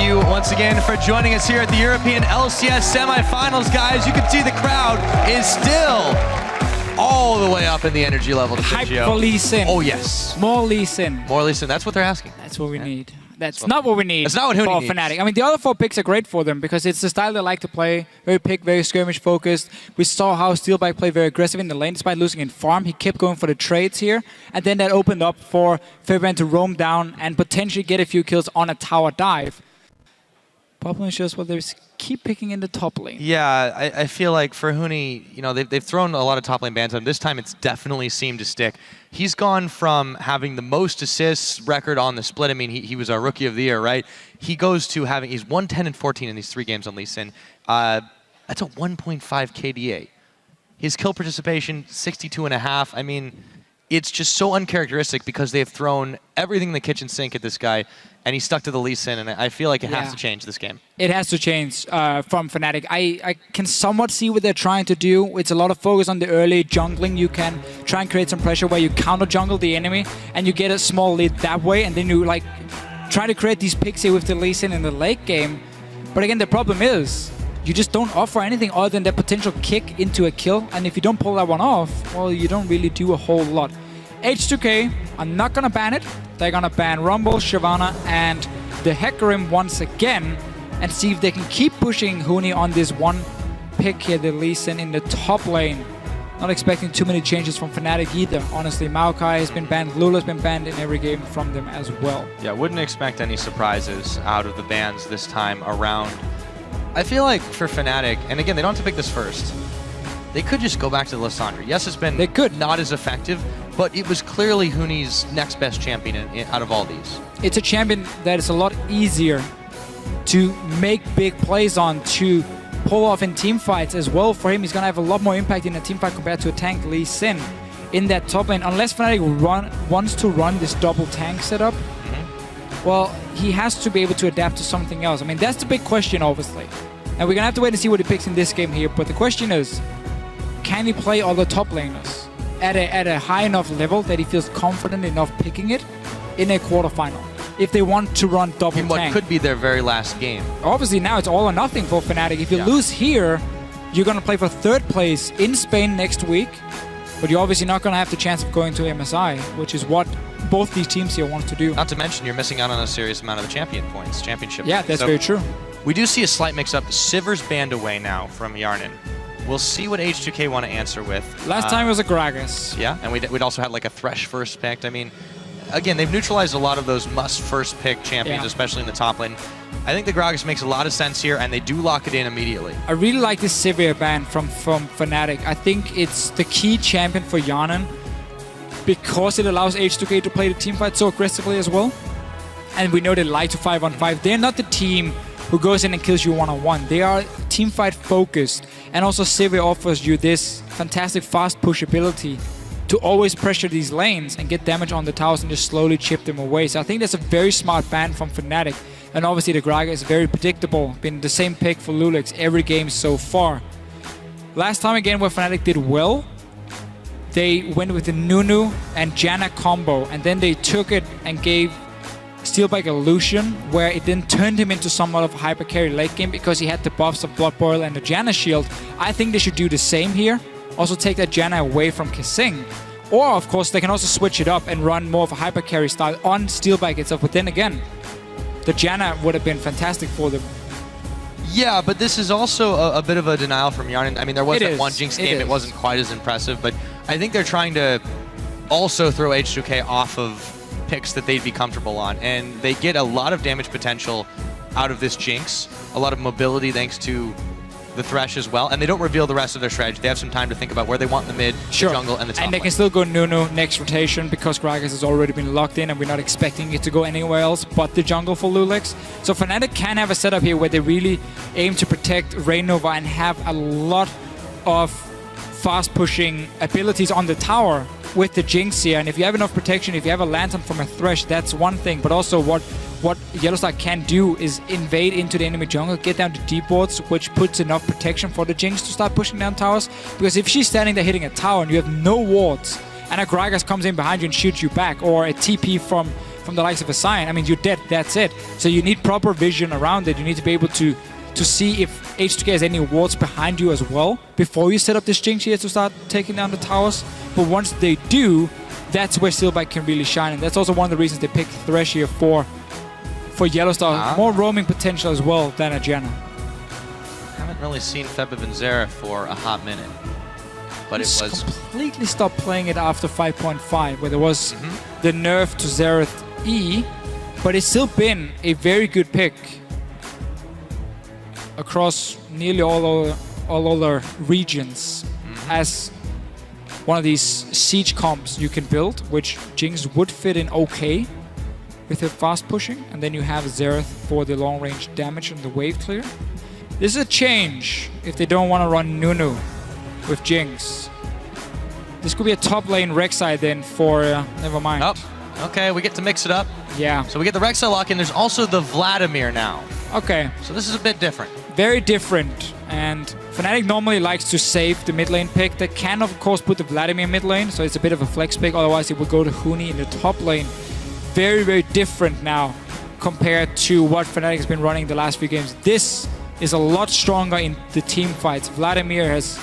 you once again for joining us here at the European LCS Semifinals, guys. You can see the crowd is still all the way up in the energy level to Hype for Lee Sin. Oh, yes. More Lee Sin. More Lee Sin. That's what they're asking. That's what we need. That's not what we need. That's not what Huni needs. Fnatic. I mean, the other 4 picks are great for them because it's the style they like to play. Very pick, very skirmish focused. We saw how Steelbike played very aggressive in the lane despite losing in farm. He kept going for the trades here. And then that opened up for Fabian to roam down and potentially get a few kills on a tower dive. Problem is just, well, they keep picking in the top lane. Yeah, I feel like for Huni, you know, they've thrown a lot of top lane bans on him. This time it's definitely seemed to stick. He's gone from having the most assists record on the split. I mean, he was our Rookie of the Year, right? He goes to having, he's 110 and 14 in these 3 games on Lee Sin. That's a 1.5 KDA. His kill participation, 62.5. I mean, it's just so uncharacteristic because they've thrown everything in the kitchen sink at this guy, and he's stuck to the Lee Sin, and I feel like it has to change this game. It has to change from Fnatic. I can somewhat see what they're trying to do. It's a lot of focus on the early jungling. You can try and create some pressure where you counter jungle the enemy, and you get a small lead that way, and then you like try to create these picks here with the Lee Sin in the late game. But again, the problem is you just don't offer anything other than that potential kick into a kill, and if you don't pull that one off, well, you don't really do a whole lot. H2K are not going to ban it. They're going to ban Rumble, Shyvana, and the Hecarim once again and see if they can keep pushing Huni on this one pick here, the Lee Sin in the top lane. Not expecting too many changes from Fnatic either. Honestly, Maokai has been banned, Lula has been banned in every game from them as well. Yeah, wouldn't expect any surprises out of the bans this time around. I feel like for Fnatic, and again, they don't have to pick this first, they could just go back to the Lissandra. Yes, it's been not as effective, but it was clearly Huni's next best champion out of all these. It's a champion that is a lot easier to make big plays on, to pull off in team fights as well. For him, he's going to have a lot more impact in a team fight compared to a tank Lee Sin in that top lane. Unless Fnatic wants to run this double tank setup, well, he has to be able to adapt to something else. I mean, that's the big question, obviously. And we're going to have to wait and see what he picks in this game here. But the question is, can he play all the top laners at a high enough level that he feels confident enough picking it in a quarterfinal if they want to run double tank? What could be their very last game. Obviously, now it's all or nothing for Fnatic. If you lose here, you're going to play for 3rd place in Spain next week, but you're obviously not going to have the chance of going to MSI, which is what both these teams here want to do. Not to mention, you're missing out on a serious amount of the championship. Yeah, that's very true. We do see a slight mix-up. Sivir's banned away now from Yarnan. We'll see what H2K want to answer with. Last time it was a Gragas. Yeah, and we'd also had like a Thresh first picked. I mean, again, they've neutralized a lot of those must first pick champions, especially in the top lane. I think the Gragas makes a lot of sense here, and they do lock it in immediately. I really like this Sivir ban from Fnatic. I think it's the key champion for Yarnan because it allows H2K to play the teamfight so aggressively as well. And we know they like to 5-on-5. They're not the team who goes in and kills you one-on-one. They are teamfight focused. And also Sivir offers you this fantastic fast push ability to always pressure these lanes and get damage on the towers and just slowly chip them away. So I think that's a very smart ban from Fnatic. And obviously the Gragas is very predictable. Been the same pick for Eulcs every game so far. Last time again where Fnatic did well, they went with the Nunu and Janna combo, and then they took it and gave Steelbike Illusion, where it then turned him into somewhat of a hyper carry late game because he had the buffs of Blood Boil and the Janna shield. I think they should do the same here. Also take that Janna away from Kissing. Or of course they can also switch it up and run more of a hyper carry style on Steelbike itself. But then again, the Janna would have been fantastic for them. Yeah, but this is also a bit of a denial from Yarnan. I mean, there was that one Jinx game. It wasn't quite as impressive, but I think they're trying to also throw H2K off of picks that they'd be comfortable on, and they get a lot of damage potential out of this Jinx, a lot of mobility thanks to the Thresh as well, and they don't reveal the rest of their strategy. They have some time to think about where they want in the mid, the jungle, and the top And they can still go Nunu next rotation because Gragas has already been locked in and we're not expecting it to go anywhere else but the jungle for Eulcs. So Fnatic can have a setup here where they really aim to protect Rainova and have a lot of fast pushing abilities on the tower with the Jinx here. And if you have enough protection, if you have a Lantern from a Thresh, that's one thing. But also what Yellowstar can do is invade into the enemy jungle, get down to deep wards, which puts enough protection for the Jinx to start pushing down towers. Because if she's standing there hitting a tower and you have no wards, and a Gragas comes in behind you and shoots you back, or a TP from from the likes of a Sign, I mean, you're dead, that's it. So you need proper vision around it. You need to be able to see if H2K has any wards behind you as well before you set up this Jinx here to start taking down the towers. But once they do, that's where Steelbike can really shine. And that's also one of the reasons they picked Thresh here for Yellowstar. More roaming potential as well than a Janna. Haven't really seen Febib and Xerath for a hot minute. But it was completely stopped playing it after 5.5, where there was the nerf to Xerath E, but it's still been a very good pick across nearly all other regions as one of these siege comps you can build, which Jinx would fit in okay with her fast pushing, and then you have Xerath for the long range damage and the wave clear. This is a change if they don't want to run Nunu with Jinx. This could be a top lane Rek'Sai then for... never mind. Oh, okay, we get to mix it up. Yeah. So we get the Rek'Sai lock in. There's also the Vladimir now. Okay. So this is a bit different. Very different. And Fnatic normally likes to save the mid lane pick. They can, of course, put the Vladimir mid lane, so it's a bit of a flex pick. Otherwise, it would go to Huni in the top lane. Very, very different now compared to what Fnatic has been running the last few games. This is a lot stronger in the team fights. Vladimir has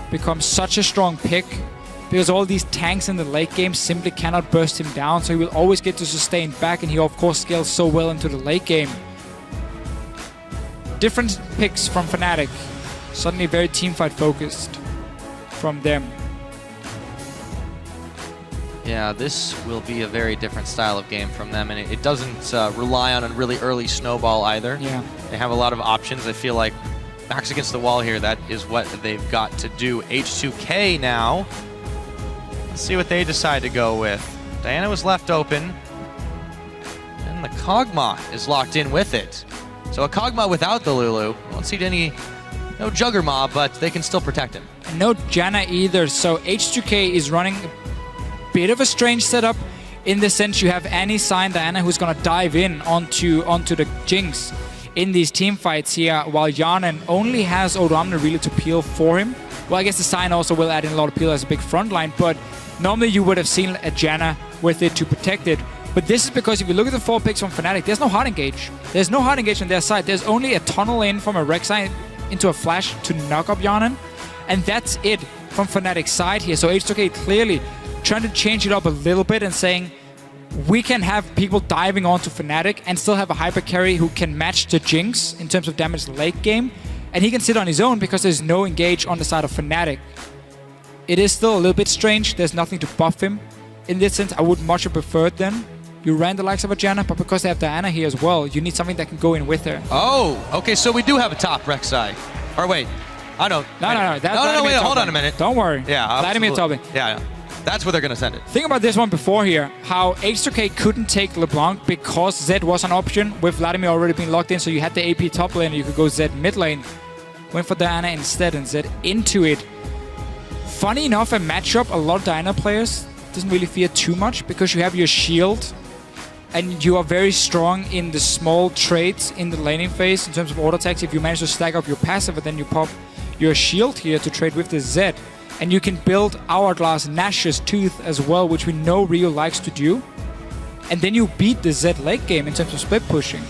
become such a strong pick because all these tanks in the late game simply cannot burst him down, so he will always get to sustain back, and he of course scales so well into the late game. Different picks from Fnatic. Suddenly very teamfight focused from them. Yeah, this will be a very different style of game from them, and it doesn't rely on a really early snowball either. Yeah. They have a lot of options. I feel like backs against the wall here, that is what they've got to do. H2K now. Let's see what they decide to go with. Diana was left open, and the Kog'Maw is locked in with it. So a Kog'Maw without the Lulu. Won't see no Juggermaw, but they can still protect him. And no Janna either, so H2K is running a bit of a strange setup in the sense you have Annie, Sign, Diana who's gonna dive in onto the Jinx in these team fights here, while Yanan only has Odoamne really to peel for him. Well, I guess the Sign also will add in a lot of peel as a big front line, but normally you would have seen a Janna with it to protect it. But this is because if you look at the 4 picks from Fnatic, there's no hard engage. There's no hard engage on their side. There's only a tunnel in from a Rek'Sai into a flash to knock up Yanan. And that's it from Fnatic's side here. So H2K clearly trying to change it up a little bit and saying, we can have people diving onto Fnatic and still have a hyper carry who can match the Jinx in terms of damage late game. And he can sit on his own because there's no engage on the side of Fnatic. It is still a little bit strange. There's nothing to buff him. In this sense, I would much have preferred then. You ran the likes of a Janna, but because they have Diana here as well, you need something that can go in with her. Oh, okay, so we do have a top Rek'Sai. Or wait, I don't. No, wait, hold on a minute. Don't worry. Yeah, Vladimir Tobin. Yeah, that's where they're going to send it. Think about this one before here, how H2K couldn't take LeBlanc because Zed was an option with Vladimir already being locked in, so you had the AP top lane and you could go Zed mid lane. Went for Diana instead and Zed into it. Funny enough, a matchup, a lot of Diana players doesn't really fear too much because you have your shield and you are very strong in the small trades in the laning phase in terms of auto attacks. If you manage to stack up your passive and then you pop your shield here to trade with the Zed. And you can build Hourglass Nash's Tooth as well, which we know Rio likes to do. And then you beat the Zed late game in terms of split pushing.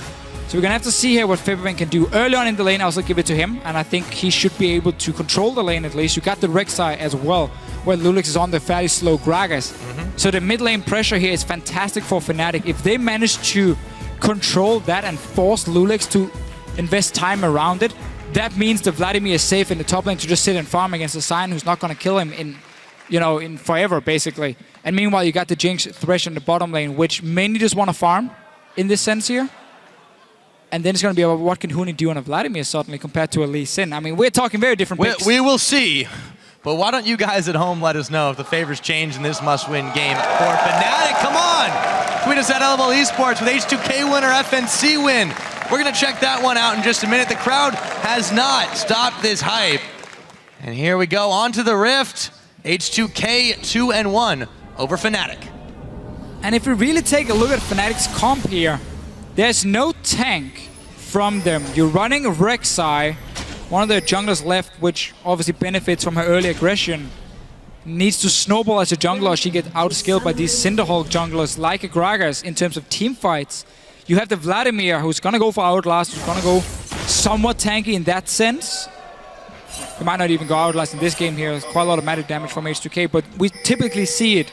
So we're going to have to see here what Faberman can do. Early on in the lane, I also give it to him. And I think he should be able to control the lane at least. You got the Rek'Sai as well, where Lulix is on the fairly slow Gragas. So the mid lane pressure here is fantastic for Fnatic. If they manage to control that and force Lulix to invest time around it, that means that Vladimir is safe in the top lane to just sit and farm against a Sign who's not going to kill him in forever, basically. And meanwhile, you got the Jinx Thresh in the bottom lane, which mainly just want to farm in this sense here. And then it's going to be about what can Huni do on a Vladimir suddenly compared to a Lee Sin. I mean, we're talking very different picks. We will see. But why don't you guys at home let us know if the favors change in this must-win game for Fnatic? Come on! Tweet us at LVL Esports with H2K win or FNC win. We're going to check that one out in just a minute. The crowd has not stopped this hype. And here we go, on to the Rift. H2K 2-1 over Fnatic. And if we really take a look at Fnatic's comp here, there's no tank from them. You're running Rek'Sai, one of their junglers left, which obviously benefits from her early aggression. needs to snowball as a jungler. She gets outskilled by these Cinderhulk junglers like a Gragas in terms of team fights. You have the Vladimir, who's gonna go for Outlast, who's gonna go somewhat tanky in that sense. He might not even go Outlast in this game here. There's quite a lot of magic damage from H2K, but we typically see it.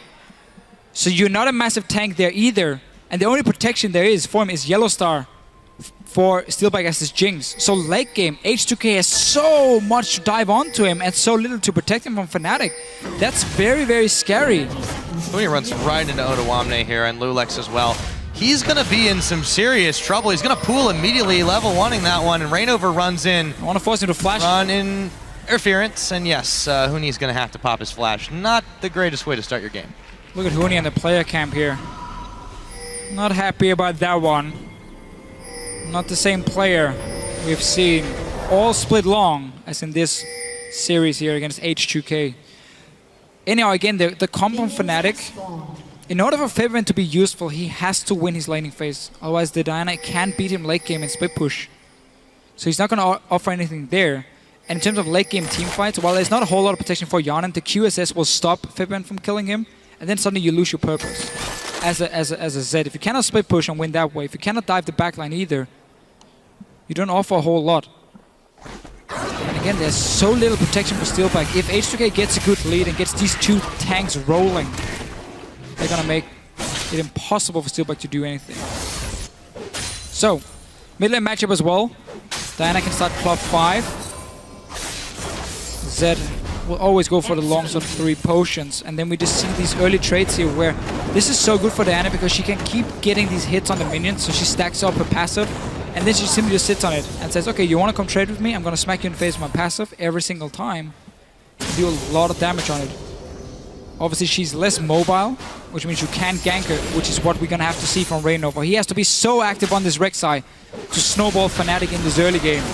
So you're not a massive tank there either. And the only protection there is for him is Yellow Star for Steelback as his Jinx. So late game, H2K has so much to dive onto him and so little to protect him from Fnatic. That's very, very scary. He runs right into Odoamne here and Eulcs as well. He's going to be in some serious trouble. He's going to pool immediately, level 1ing that one, and Rainover runs in. I want to force him to flash. Run in interference, and yes, Huni's going to have to pop his flash. Not the greatest way to start your game. Look at Huni and the player camp here. Not happy about that one. Not the same player we've seen all split long as in this series here against H2K. Anyhow, again, the comp on Fnatic, in order for Febiven to be useful, he has to win his laning phase. Otherwise, the Diana can't beat him late game in split push. So he's not going to offer anything there. And in terms of late game team fights, while there's not a whole lot of protection for Yanan, the QSS will stop Febiven from killing him, and then suddenly you lose your purpose as a Zed. If you cannot split push and win that way, if you cannot dive the backline either, you don't offer a whole lot. And again, there's so little protection for Steelback. If H2K gets a good lead and gets these two tanks rolling, they're gonna make it impossible for Steelback to do anything. So, mid lane matchup as well. Diana can start club 5. Zed will always go for the long sort of 3 potions, and then we just see these early trades here where this is so good for Diana because she can keep getting these hits on the minions, so she stacks up her passive, and then she simply just sits on it and says, okay, you want to come trade with me? I'm going to smack you in the face with my passive every single time. You do a lot of damage on it. Obviously, she's less mobile, which means you can't gank her, which is what we're going to have to see from Rainover. He has to be so active on this Rek'Sai to snowball Fnatic in this early game.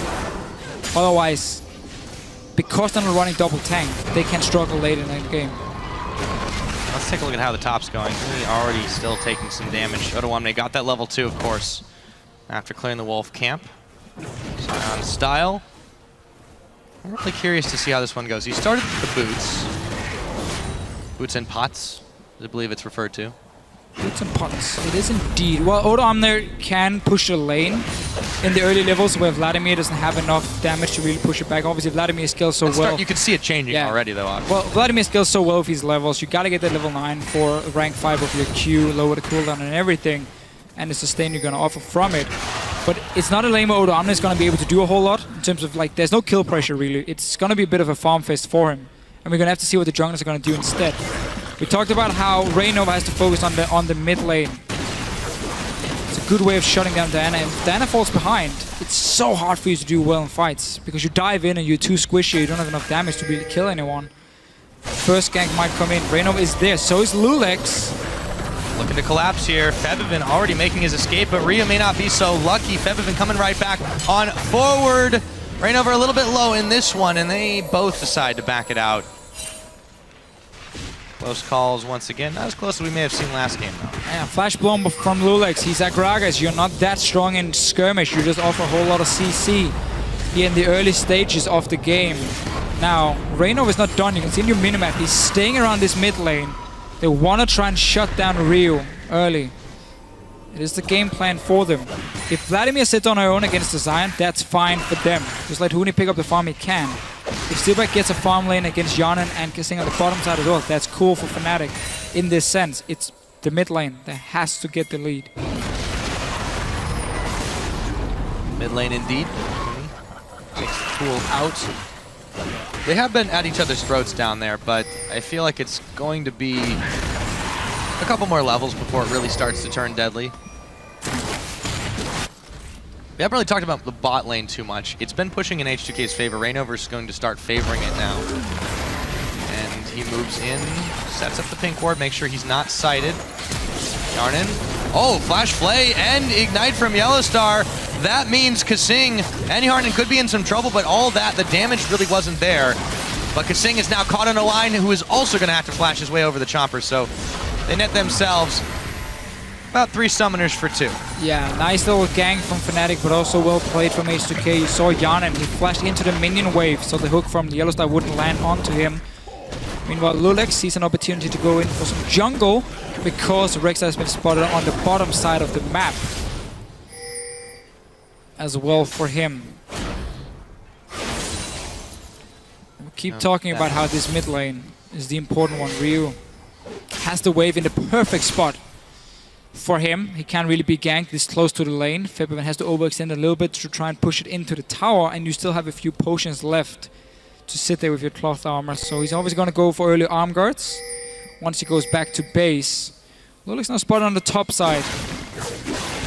Otherwise, because they're not running double tank, they can struggle late in the game. Let's take a look at how the top's going. He already still taking some damage. Odoamne got that level 2, of course, after clearing the Wolf camp. Sion style. I'm really curious to see how this one goes. He started with the boots. Boots and pots, I believe it's referred to. Boots and pots. It is indeed. Well, Odoamne can push the lane in the early levels where Vladimir doesn't have enough damage to really push it back. Obviously, Vladimir scales so well. You can see it changing already, though. Obviously. Well, Vladimir scales so well with his levels. You gotta get that level 9 for rank 5 of your Q, lower the cooldown and everything, and the sustain you're gonna offer from it. But it's not a lane where Odoamne is gonna be able to do a whole lot in terms of like, there's no kill pressure really. It's gonna be a bit of a farm fest for him, and we're gonna have to see what the junglers are gonna do instead. We talked about how Rainover has to focus on the mid lane. It's a good way of shutting down Diana. And if Diana falls behind, it's so hard for you to do well in fights because you dive in and you're too squishy, you don't have enough damage to really kill anyone. First gank might come in. Rainover is there, so is Eulcs. Looking to collapse here. Febiven already making his escape, but Rhea may not be so lucky. Febiven coming right back on forward. Rainover a little bit low in this one, and they both decide to back it out. Close calls once again. Not as close as we may have seen last game, though. Yeah, flash blown from Eulcs. He's at Gragas. You're not that strong in skirmish. You just offer a whole lot of CC here in the early stages of the game. Now, Rainover is not done. You can see in your minimap, he's staying around this mid lane. They want to try and shut down Ryu early. It is the game plan for them. If Vladimir sits on her own against the Sion, that's fine for them. Just let Huni pick up the farm he can. If Steelback gets a farm lane against Yanan and Kissing on the bottom side as well, that's cool for Fnatic. In this sense, it's the mid lane that has to get the lead. Mid lane indeed. Takes the tool out. They have been at each other's throats down there, but I feel like it's going to be a couple more levels before it really starts to turn deadly. We haven't really talked about the bot lane too much. It's been pushing in H2K's favor. Rainover's going to start favoring it now. And he moves in, sets up the pink ward, makes sure he's not sighted. Yarnin. Oh, Flash Flay and Ignite from Yellowstar. That means Kasing and Yarnin could be in some trouble, but all that, the damage really wasn't there. But Kasing is now caught on a line who is also going to have to flash his way over the chopper, so they net themselves about 3 summoners for 2. Yeah, nice little gang from Fnatic, but also well played from H2K. You saw Yanan, he flashed into the minion wave, so the hook from the Yellowstar wouldn't land onto him. Meanwhile, Eulcs sees an opportunity to go in for some jungle because Rek'Sai has been spotted on the bottom side of the map as well for him. We'll keep talking about how this mid lane is the important one. Ryu has the wave in the perfect spot for him. He can't really be ganked this close to the lane. Febiven has to overextend a little bit to try and push it into the tower, and you still have a few potions left to sit there with your cloth armor. So he's always going to go for early arm guards once he goes back to base. Eulcs now spotted on the top side.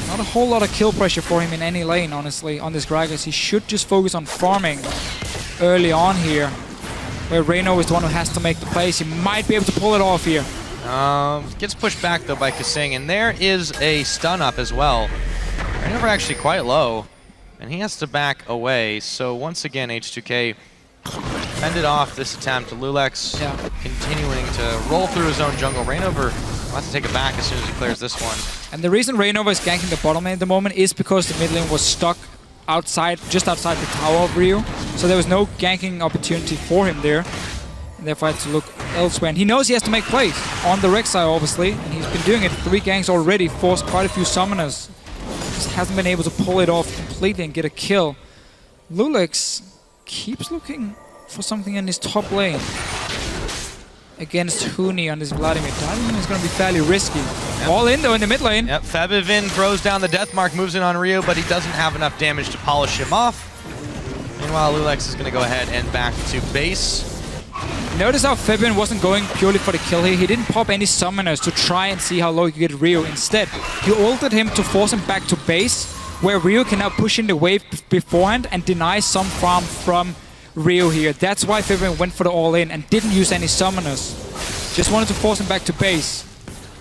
Not a whole lot of kill pressure for him in any lane, honestly, on this Gragas. He should just focus on farming early on here, where Reno is the one who has to make the plays. He might be able to pull it off here. Gets pushed back though by Kasing, and there is a stun up as well. Reno actually quite low, and he has to back away. So once again, H2K fended off this attempt. Eulcs continuing to roll through his own jungle. Rainover will have to take it back as soon as he clears this one. And the reason Rainover is ganking the bottom lane at the moment is because the mid lane was stuck outside, just outside the tower of Ryu. So there was no ganking opportunity for him there. And therefore had to look elsewhere. And he knows he has to make plays on the Rek'Sai, obviously. And he's been doing it. 3 ganks already, forced quite a few summoners. Just hasn't been able to pull it off completely and get a kill. Eulcs keeps looking for something in his top lane against Huni on this Vladimir. Vladimir is going to be fairly risky. Yep. All in though in the mid lane. Yep, Febiven throws down the death mark, moves in on Ryu, but he doesn't have enough damage to polish him off. Meanwhile, Eulcs is going to go ahead and back to base. Notice how Febiven wasn't going purely for the kill here. He didn't pop any summoners to try and see how low he could get Ryu. Instead, he ulted him to force him back to base, where Ryu can now push in the wave beforehand and deny some farm from Ryu here. That's why Febiven went for the all-in and didn't use any summoners. Just wanted to force him back to base.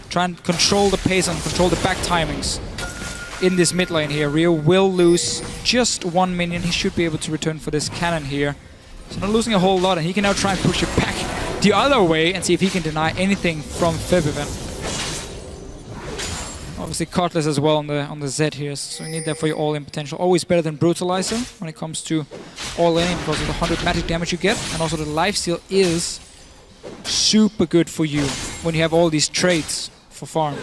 Try and control the pace and control the back timings in this mid lane here. Ryu will lose just 1 minion. He should be able to return for this cannon here. So not losing a whole lot, and he can now try and push it back the other way and see if he can deny anything from Febiven. Obviously Cutlass as well on the Z here, so you need that for your all-in potential. Always better than Brutalizer when it comes to all-in because of the 100 magic damage you get, and also the lifesteal is super good for you when you have all these traits for farm.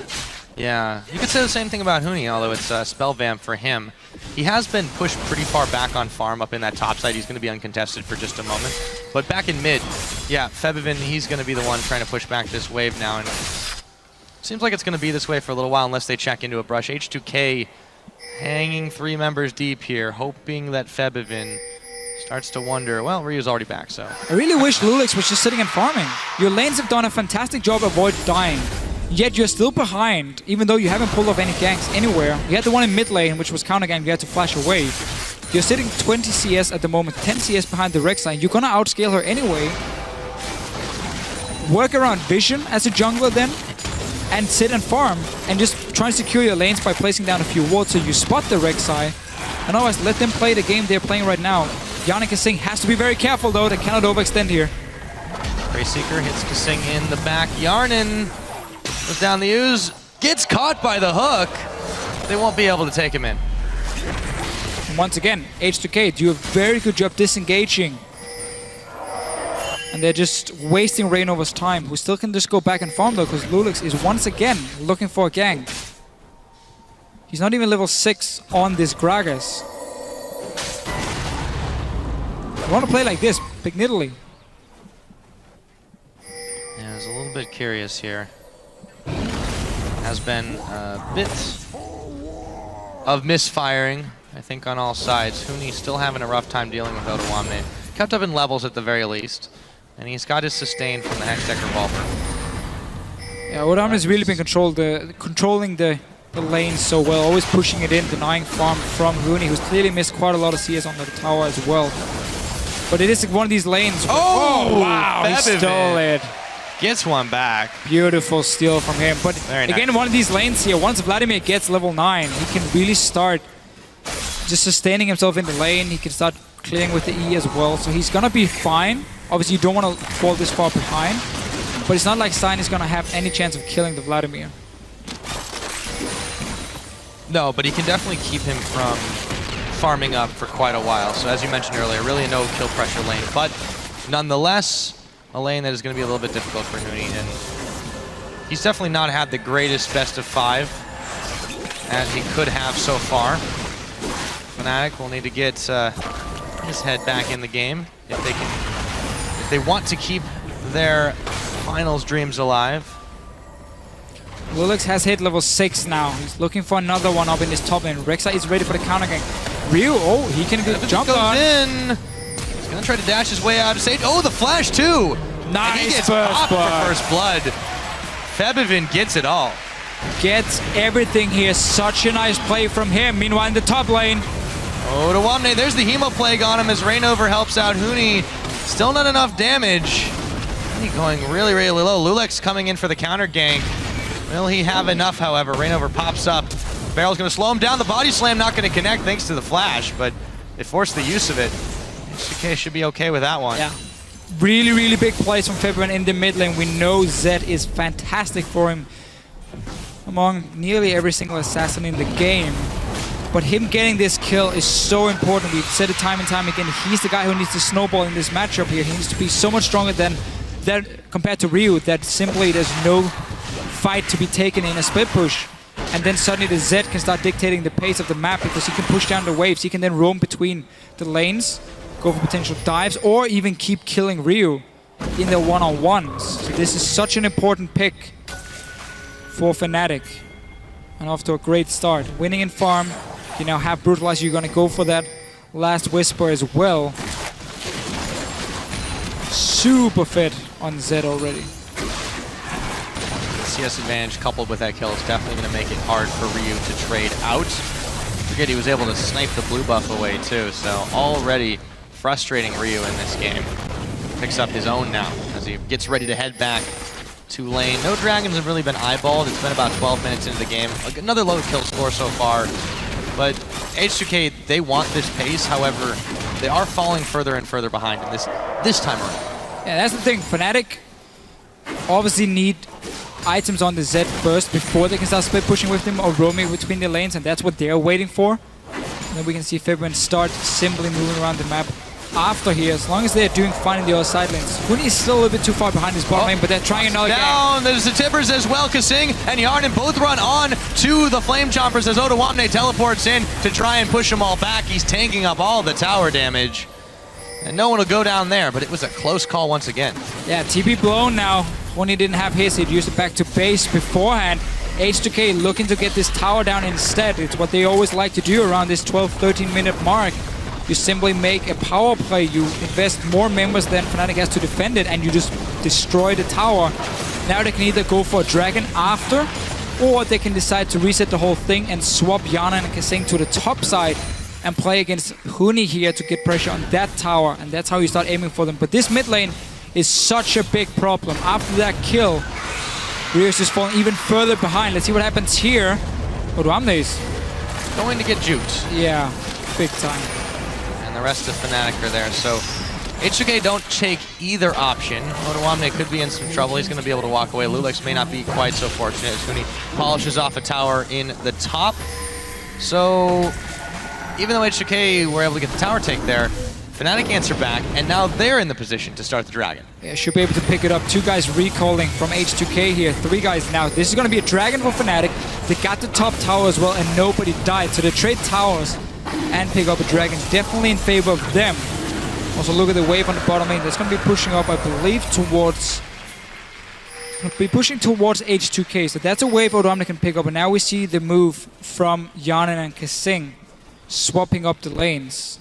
Yeah, you could say the same thing about Huni, although it's spell vamp for him. He has been pushed pretty far back on farm up in that top side. He's going to be uncontested for just a moment. But back in mid, yeah, Febiven, he's going to be the one trying to push back this wave now. And seems like it's going to be this way for a little while unless they check into a brush. H2K hanging 3 members deep here, hoping that Febiven starts to wonder, well, Ryu's already back, so. I really wish Eulcs was just sitting and farming. Your lanes have done a fantastic job avoid dying. Yet you're still behind, even though you haven't pulled off any ganks anywhere. You had the one in mid lane, which was counter gank, you had to flash away. You're sitting 20 CS at the moment, 10 CS behind the Rek'Sai. You're gonna outscale her anyway. Work around vision as a jungler then, and sit and farm, and just try and secure your lanes by placing down a few wards so you spot the Rek'Sai. And otherwise, let them play the game they're playing right now. Yannick Kasing has to be very careful though, they cannot overextend here. Greyseeker hits Kasing in the back. Yarnin goes down the ooze, gets caught by the hook. They won't be able to take him in. And once again, H2K do a very good job disengaging. And they're just wasting Rainover's time, who still can just go back and farm though, because Eulcs is once again looking for a gank. He's not even level 6 on this Gragas. I want to play like this, pick Nidalee. Yeah, I was a little bit curious here. Has been a bit of misfiring, I think, on all sides. Huni still having a rough time dealing with Odoamne. Kept up in levels at the very least. And he's got his sustain from the Hextech Revolver. Yeah, Odoamne has really been controlling the lane so well, always pushing it in, denying farm from Huni, who's clearly missed quite a lot of CS on the tower as well. But it is one of these lanes. Oh, wow, he stole it. Gets one back. Beautiful steal from him. But Very again, nice. one of these lanes here, once Vladimir gets level 9, he can really start just sustaining himself in the lane. He can start clearing with the E as well. So he's going to be fine. Obviously, you don't want to fall this far behind. But it's not like Stein is going to have any chance of killing the Vladimir. No, but he can definitely keep him from farming up for quite a while. So as you mentioned earlier, really a no kill pressure lane. But nonetheless, a lane that is going to be a little bit difficult for Huni, and he's definitely not had the greatest best of 5 as he could have so far. Fnatic will need to get his head back in the game if they want to keep their finals dreams alive. Eulcs has hit level 6 now. He's looking for another one up in his top lane. Rek'Sai is ready for the counter gank. Ryu, oh, he can get jumped on. In. He's gonna try to dash his way out of stage. Oh, the flash too! Nice, and he gets popped for first blood. Febivin gets it all. Gets everything here. Such a nice play from him. Meanwhile, in the top lane. Odoamne, there's the Hemo Plague on him as Rainover helps out Huni. Still not enough damage. Huni going really, really low. Eulcs coming in for the counter gank. Will he have enough, however? Rainover pops up. Barrel's going to slow him down. The body slam not going to connect thanks to the flash, but they forced the use of it. H2K should be okay with that one. Yeah. Really, really big plays from Febivin in the mid lane. We know Zed is fantastic for him among nearly every single assassin in the game. But him getting this kill is so important. We've said it time and time again. He's the guy who needs to snowball in this matchup here. He needs to be so much stronger than compared to Ryu, that simply there's no fight to be taken in a split push. And then suddenly the Zed can start dictating the pace of the map because he can push down the waves. He can then roam between the lanes, go for potential dives, or even keep killing Ryu in the one-on-ones. So this is such an important pick for Fnatic. And off to a great start. Winning in farm. You now have Brutalize. You're going to go for that last Whisper as well. Super fit on Zed already. CS advantage coupled with that kill is definitely going to make it hard for Ryu to trade out. Forget he was able to snipe the blue buff away too, so already frustrating Ryu in this game. Picks up his own now as he gets ready to head back to lane. No dragons have really been eyeballed. It's been about 12 minutes into the game. Another low kill score so far, but H2K, they want this pace. However, they are falling further and further behind in this time around. Yeah, that's the thing. Fnatic obviously need items on the Zed first before they can start split pushing with him or roaming between the lanes, and that's what they're waiting for. And then we can see Febivin start simply moving around the map after here, as long as they're doing fine in the other side lanes. Huni is still a little bit too far behind his bot lane, but they're trying another down. There's the Tippers as well. Kasing and Yarden both run on to the Flame Chompers as Odoamne teleports in to try and push them all back. He's tanking up all the tower damage. And no one will go down there, but it was a close call once again. Yeah, TP blown now. When he didn't have his, he'd used it back to base beforehand. H2K looking to get this tower down instead. It's what they always like to do around this 12-13 minute mark. You simply make a power play, you invest more members than Fnatic has to defend it, and you just destroy the tower. Now they can either go for a dragon after, or they can decide to reset the whole thing and swap Yana and Kasing to the top side and play against Huni here to get pressure on that tower, and that's how you start aiming for them. But this mid lane is such a big problem. After that kill, Ryu's just falling even further behind. Let's see what happens here. Odoamne is going to get juked. Yeah, big time. And the rest of Fnatic are there, so H2K don't take either option. Odoamne could be in some trouble. He's going to be able to walk away. Eulcs may not be quite so fortunate as Huni polishes off a tower in the top. So even though H2K were able to get the tower take there, Fnatic answer back, and now they're in the position to start the dragon. Yeah, should be able to pick it up. 2 guys recalling from H2K here. 3 guys now. This is going to be a dragon for Fnatic. They got the top tower as well, and nobody died. So they trade towers and pick up a dragon. Definitely in favor of them. Also, look at the wave on the bottom lane. That's going to be pushing up, I believe, towards... be pushing towards H2K. So that's a wave Odoamne can pick up. And now we see the move from Yanin and Kasing swapping up the lanes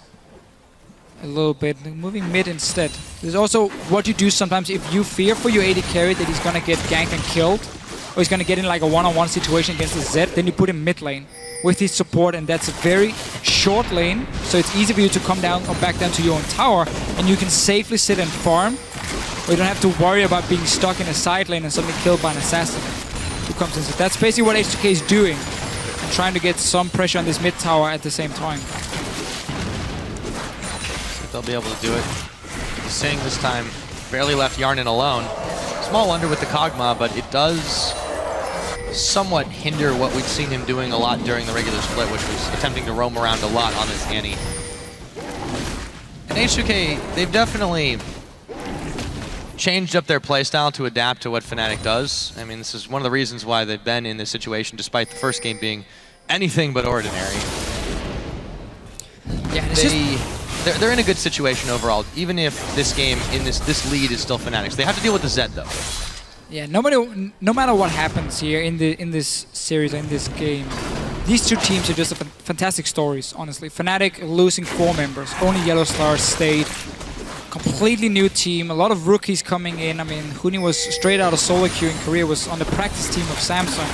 a little bit, moving mid instead. There's also what you do sometimes if you fear for your AD carry that he's gonna get ganked and killed, or he's gonna get in like a one-on-one situation against the Zed, then you put him mid lane with his support, and that's a very short lane, so it's easy for you to come down or back down to your own tower, and you can safely sit and farm, or you don't have to worry about being stuck in a side lane and suddenly killed by an assassin who comes in. So that's basically what H2K is doing, and trying to get some pressure on this mid tower at the same time. They'll be able to do it. Kasing this time barely left Yarnin alone. Small wonder with the Kog'Maw, but it does somewhat hinder what we've seen him doing a lot during the regular split, which was attempting to roam around a lot on this Annie. And H2K, they've definitely changed up their playstyle to adapt to what Fnatic does. I mean, this is one of the reasons why they've been in this situation, despite the first game being anything but ordinary. Yeah, They're in a good situation overall, even if this game, this lead is still Fnatic's. They have to deal with the Zed, though. Yeah, no matter what happens here in this series, in this game, these two teams are just fantastic stories, honestly. Fnatic losing 4 members, only Yellow Stars stayed. Completely new team, a lot of rookies coming in. I mean, Huni was straight out of solo queue in Korea, was on the practice team of Samsung.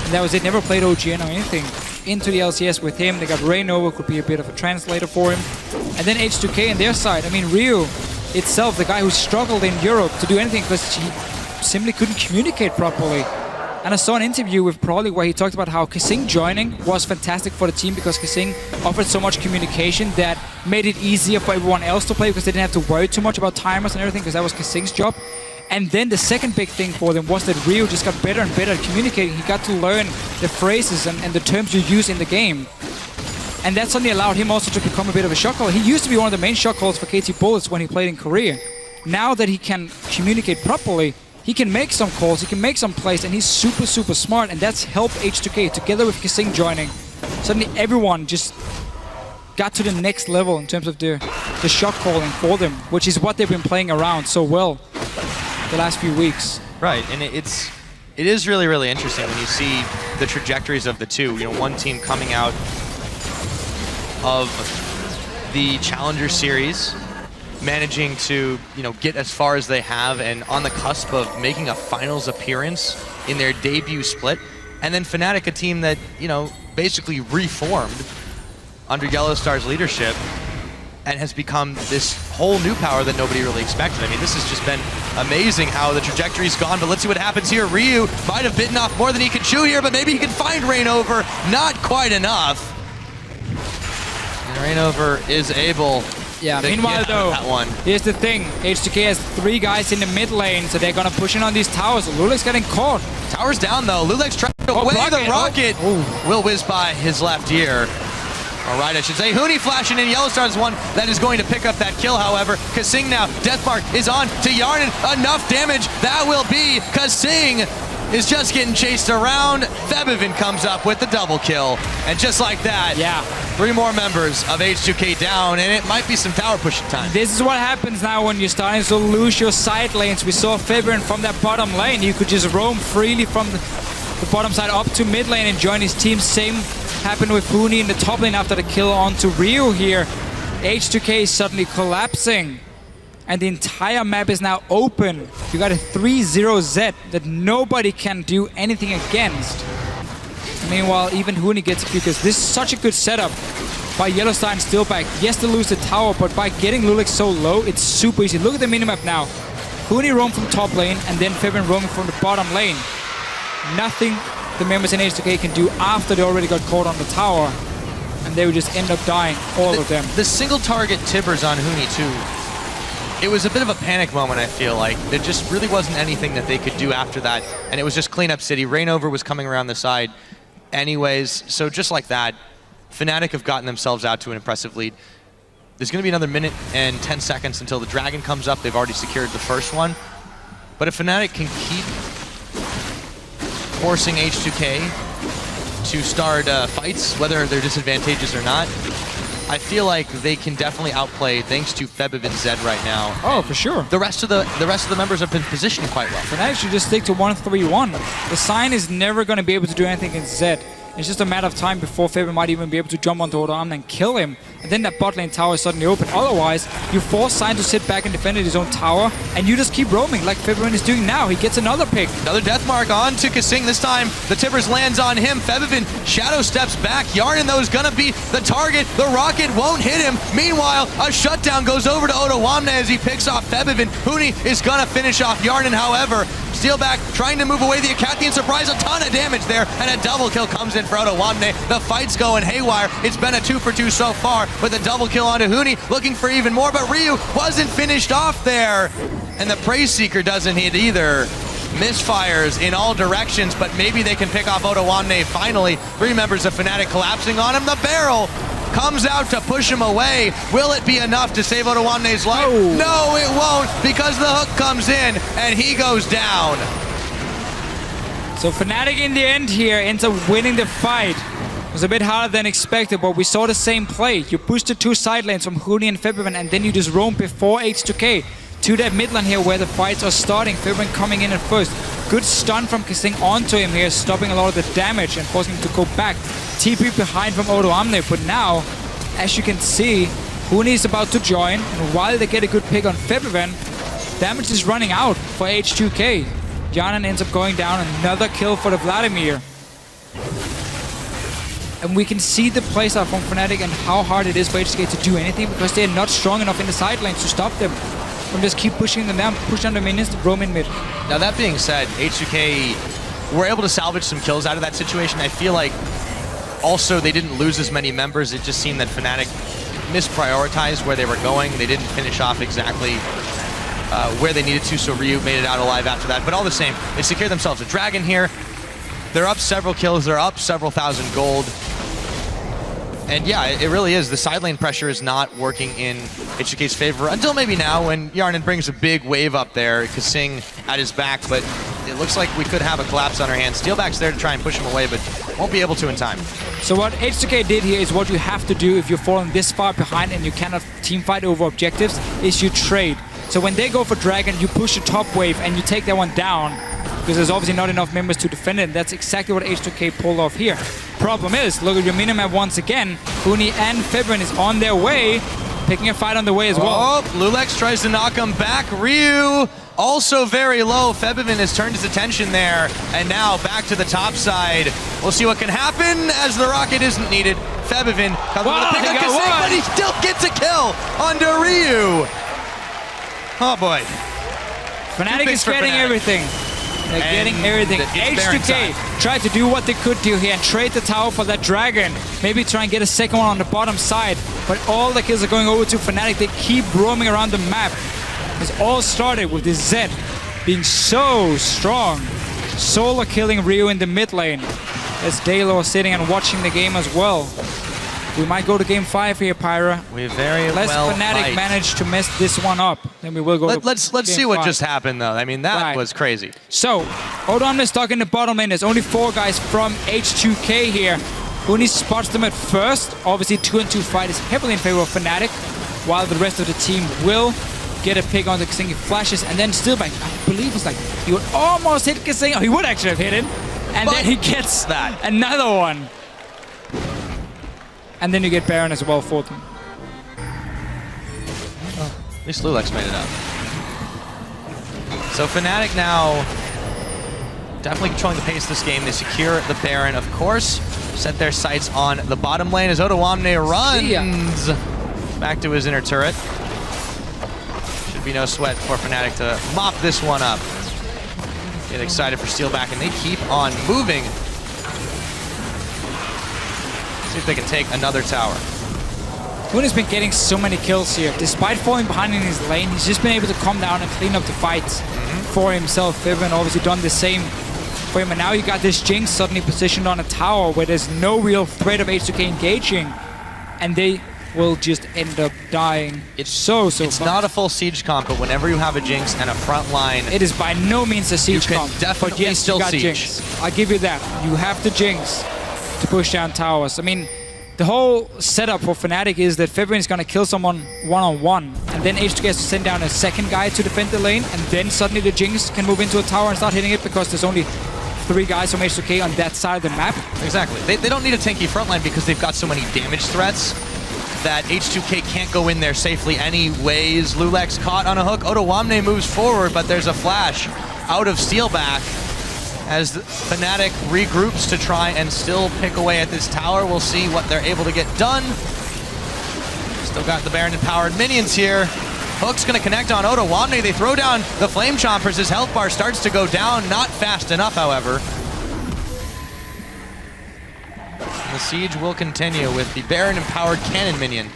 And that was it, never played OGN or anything. Into the LCS with him, they got Raynova, could be a bit of a translator for him. And then H2K on their side. I mean, Ryu itself, the guy who struggled in Europe to do anything because he simply couldn't communicate properly. And I saw an interview with Prolly where he talked about how Kasing joining was fantastic for the team because Kasing offered so much communication that made it easier for everyone else to play because they didn't have to worry too much about timers and everything because that was Kasing's job. And then the second big thing for them was that Ryu just got better and better at communicating. He got to learn the phrases and the terms you use in the game. And that suddenly allowed him also to become a bit of a shot caller. He used to be one of the main shot callers for KT Bullets when he played in Korea. Now that he can communicate properly, he can make some calls, he can make some plays, and he's super, super smart, and that's helped H2K together with Kasing joining. Suddenly everyone just got to the next level in terms of the shot calling for them, which is what they've been playing around so well the last few weeks. Right, and it is really, really interesting when you see the trajectories of the two. You know, one team coming out of the Challenger Series, managing to, you know, get as far as they have and on the cusp of making a finals appearance in their debut split. And then Fnatic, a team that, you know, basically reformed under Yellow Star's leadership and has become this whole new power that nobody really expected. I mean, this has just been amazing how the trajectory's gone, but let's see what happens here. Ryu might have bitten off more than he could chew here, but maybe he can find Rainover. Not quite enough. And Rainover is able meanwhile though, that one. Here's the thing, H2K has 3 guys in the mid lane, so they're gonna push in on these towers. Lulec's getting caught. Tower's down though, Lulec's trying to away the rocket. Will whiz by his left ear. All right, I should say. Huni flashing in. Yellow Star's one that is going to pick up that kill, however. Kasing now, Deathmark is on to Yarnan. Enough damage, that will be Kasing is just getting chased around. Febivin comes up with the double kill. And just like that, 3 more members of H2K down, and it might be some tower pushing time. This is what happens now when you're starting to lose your side lanes. We saw Febivin from that bottom lane. You could just roam freely from the bottom side up to mid lane and join his team. Same happened with Huni in the top lane after the kill onto Ryu here. H2K is suddenly collapsing. And the entire map is now open. You got a 3-0 Z that nobody can do anything against. Meanwhile, even Huni gets it because this is such a good setup by Yellow Star and Steelback. Yes, they lose the tower, but by getting Lulek so low, it's super easy. Look at the minimap now. Huni roam from top lane and then Febivin roaming from the bottom lane. Nothing the members in H2K can do after they already got caught on the tower. And they would just end up dying, all of them. The single target Tibbers on Huni too. It was a bit of a panic moment, I feel like. There just really wasn't anything that they could do after that. And it was just cleanup city. Rainover was coming around the side anyways. So just like that, Fnatic have gotten themselves out to an impressive lead. There's going to be another minute and 10 seconds until the Dragon comes up. They've already secured the first one. But if Fnatic can keep forcing H2K to start fights, whether they're disadvantageous or not, I feel like they can definitely outplay thanks to Febivin Zed right now. Oh, for sure. The rest of the members have been positioned quite well. Fnatic should just stick to 1-3-1. The Sign is never going to be able to do anything in Zed. It's just a matter of time before Febivin might even be able to jump onto Odoamne and kill him. And then that bot lane tower is suddenly open. Otherwise, you force Sign to sit back and defend his own tower, and you just keep roaming like Febivin is doing now. He gets another pick. Another Deathmark on to Kasing. This time, the Tibbers lands on him. Febivin shadow steps back. Yarnan, though, is going to be the target. The rocket won't hit him. Meanwhile, a shutdown goes over to Odoamne as he picks off Febivin. Huni is going to finish off Yarnan, however. Steelback trying to move away the Acathian surprise. A ton of damage there, and a double kill comes in for Odoamne. The fight's going haywire. It's been a 2-for-2 so far with a double kill onto Huni, looking for even more, but Ryu wasn't finished off there. And the Praise Seeker doesn't hit either. Misfires in all directions, but maybe they can pick off Odoamne finally. 3 members of Fnatic collapsing on him. The barrel comes out to push him away. Will it be enough to save Odoamne's life? Oh. No, it won't, because the hook comes in and he goes down. So Fnatic in the end here ends up winning the fight. It was a bit harder than expected, but we saw the same play. You push the two side lanes from Huni and Febiven, and then you just roam before H2K to that mid lane here where the fights are starting. Febiven coming in at first. Good stun from Kasing onto him here, stopping a lot of the damage and forcing him to go back. TP behind from Odoamne, but now, as you can see, Huni is about to join, and while they get a good pick on Febiven, damage is running out for H2K. Janan ends up going down, another kill for the Vladimir. And we can see the playstyle from Fnatic and how hard it is for H2K to do anything because they're not strong enough in the side lanes to stop them from just keep pushing them down, push down the minions to roam in mid. Now that being said, H2K were able to salvage some kills out of that situation. I feel like also they didn't lose as many members. It just seemed that Fnatic misprioritized where they were going. They didn't finish off exactly where they needed to, so Ryu made it out alive after that. But all the same, they secured themselves a dragon here. They're up several kills, they're up several thousand gold. And yeah, it really is. The side lane pressure is not working in H2K's favor until maybe now when Yarnan brings a big wave up there, Kasing at his back, but it looks like we could have a collapse on our hands. Steelback's there to try and push him away, but won't be able to in time. So what H2K did here is what you have to do if you're falling this far behind and you cannot team fight over objectives, is you trade. So when they go for Dragon, you push the top wave and you take that one down, because there's obviously not enough members to defend it, and that's exactly what H2K pulled off here. Problem is, look at your minimap once again. Huni and Febiven is on their way, picking a fight on the way as well. Oh, Eulcs tries to knock him back. Ryu also very low. Febiven has turned his attention there, and now back to the top side. We'll see what can happen as the rocket isn't needed. Febiven comes with a pick on Kasing, but he still gets a kill onto Ryu. Oh boy. Fnatic is getting everything. They're getting everything. H2K tried to do what they could do here and trade the tower for that dragon. Maybe try and get a second one on the bottom side. But all the kills are going over to Fnatic. They keep roaming around the map. It's all started with this Zed being so strong. Solo killing Ryu in the mid lane. As Dalo sitting and watching the game as well. We might go to game 5 here, Pyra. We very Unless well Fnatic manage to mess this one up, then we will go to Let's see what just happened, though. I mean, that was crazy. So, Odoamne is stuck in the bottom lane. There's only 4 guys from H2K here. Huni spots them at first. Obviously, 2-on-2 fight is heavily in favor of Fnatic, while the rest of the team will get a pick on the Kasing. He flashes, and then Steelback, I believe it's like, he would almost hit Kasing. Oh, he would actually have hit him. And then he gets another one. And then you get Baron as well for them. At least Eulcs made it up. So Fnatic now definitely controlling the pace of this game. They secure the Baron, of course. Set their sights on the bottom lane as Odoamne runs back to his inner turret. Should be no sweat for Fnatic to mop this one up. Get excited for Steelback, and they keep on moving. See if they can take another tower. Huni's been getting so many kills here. Despite falling behind in his lane, he's just been able to come down and clean up the fights for himself. Febiven obviously done the same for him. And now you got this Jinx suddenly positioned on a tower where there's no real threat of H2K engaging. And they will just end up dying. It's so It's not a full siege comp, but whenever you have a Jinx and a front line, it is by no means a siege comp. Definitely but yes, still you got siege. Jinx. I'll give you that. You have the Jinx to push down towers. I mean, the whole setup for Fnatic is that Febiven is going to kill someone one-on-one, and then H2K has to send down a second guy to defend the lane, and then suddenly the Jinx can move into a tower and start hitting it because there's only 3 guys from H2K on that side of the map. Exactly. They don't need a tanky frontline because they've got so many damage threats that H2K can't go in there safely anyways. Eulcs caught on a hook. Odoamne moves forward, but there's a flash out of Steelback. As Fnatic regroups to try and still pick away at this tower. We'll see what they're able to get done. Still got the Baron and powered minions here. Hook's gonna connect on Odoamne. They throw down the Flame Chompers. His health bar starts to go down. Not fast enough, however. The siege will continue with the Baron and powered cannon minion.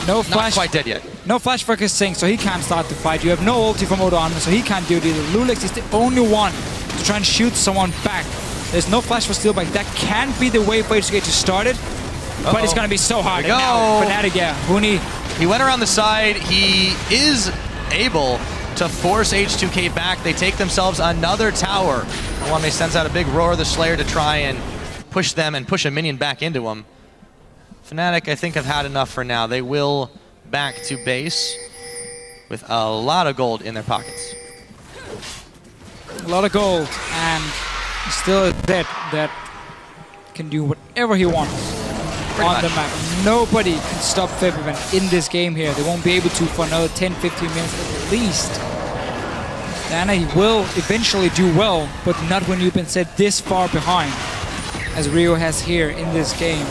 No flash. Not quite dead yet. No flash for Kasing, so he can't start the fight. You have no ulti from Odoamne, so he can't do it either. Eulcs is the only one to try and shoot someone back. There's no flash for Steelback. That can be the way for H2K to start it, But it's going to be so hard. There we go. Fnatic, yeah. Huni. He went around the side. He is able to force H2K back. They take themselves another tower. Wame sends out a big Roar of the Slayer to try and push them and push a minion back into him. Fnatic, I think, have had enough for now. They will back to base with a lot of gold in their pockets. A lot of gold, and still a Zed that can do whatever he wants on the map. Nobody can stop Febiven in this game here. They won't be able to for another 10-15 minutes at least. Diana will eventually do well, but not when you've been set this far behind, as Rio has here in this game.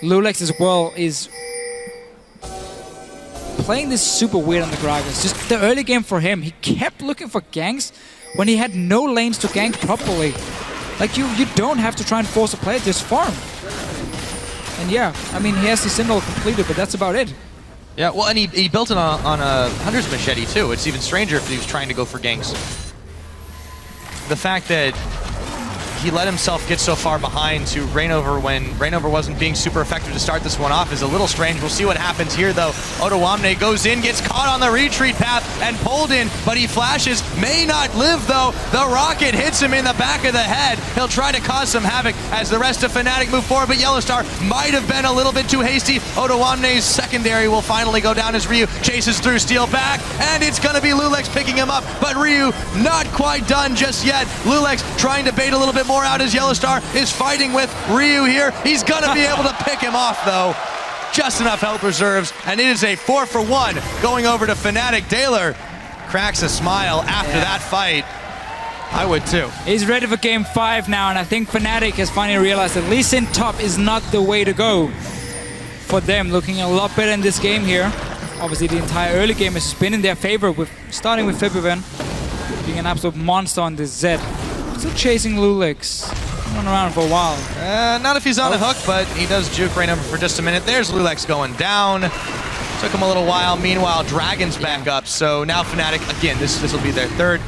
Eulcs as well is playing this super weird on the Gragas. Just the early game for him, he kept looking for ganks when he had no lanes to gank properly. Like, you don't have to try and force a play, just farm. And yeah, I mean, he has the Syndol completed, but that's about it. Yeah, well, and he built it on a Hunter's Machete too. It's even stranger if he was trying to go for ganks. The fact that he let himself get so far behind to Rainover when Rainover wasn't being super effective to start this one off is a little strange. We'll see what happens here, though. Ottawamne goes in, gets caught on the retreat path and pulled in, but he flashes. May not live, though. The rocket hits him in the back of the head. He'll try to cause some havoc as the rest of Fnatic move forward, but Yellowstar might have been a little bit too hasty. Ottawamne's secondary will finally go down as Ryu chases through, steal back, and it's going to be Eulcs picking him up, but Ryu not quite done just yet. Eulcs trying to bait a little bit more out as Yellowstar is fighting with Ryu here. He's gonna be able to pick him off though. Just enough health reserves, and it is a 4-for-1 going over to Fnatic. Daylor cracks a smile after that fight. I would too. He's ready for game 5 now, and I think Fnatic has finally realized that Lee Sin top is not the way to go for them. Looking a lot better in this game here. Obviously the entire early game has been in their favor, with starting with Febiven being an absolute monster on this Zed. Still chasing Eulcs. Run around for a while. Not if he's on a hook, but he does juke Rainover for just a minute. There's Eulcs going down. Took him a little while. Meanwhile, Dragon's back up. So now Fnatic, again, this will be their third.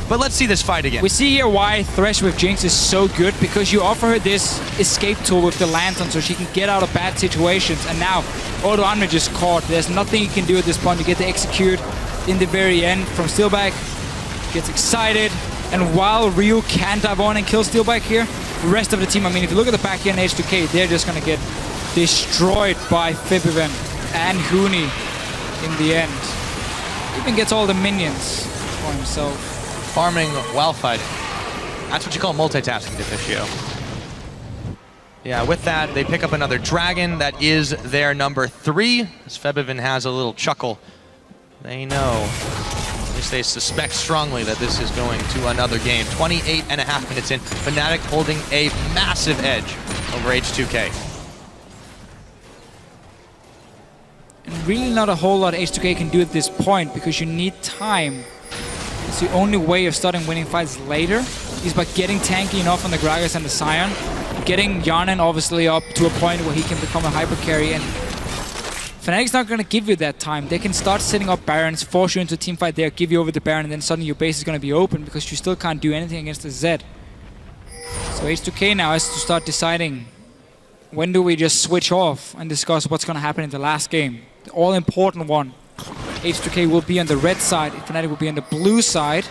But let's see this fight again. We see here why Thresh with Jinx is so good, because you offer her this escape tool with the Lantern so she can get out of bad situations. And now, Ottawamne just caught. There's nothing you can do at this point. You get to execute in the very end from Steelback. Gets excited. And while Ryu can dive on and kill Steelback here, the rest of the team, I mean, if you look at the back here in H2K, they're just going to get destroyed by Febiven and Huni in the end. Even gets all the minions for himself. Farming while fighting. That's what you call multitasking, Deficio. Yeah, with that, they pick up another Dragon. That is their number 3. As Febiven has a little chuckle. They know. They suspect strongly that this is going to another game. 28.5 minutes in. Fnatic holding a massive edge over H2K. And really not a whole lot H2K can do at this point, because you need time. It's the only way of starting winning fights later is by getting tanky enough on the Gragas and the Sion. Getting Yarnan obviously up to a point where he can become a hyper carry, and Fnatic's not going to give you that time. They can start setting up Barons, force you into a team fight there, give you over the Baron, and then suddenly your base is going to be open because you still can't do anything against the Zed. So H2K now has to start deciding, when do we just switch off and discuss what's going to happen in the last game. The all-important one. H2K will be on the red side, Fnatic will be on the blue side.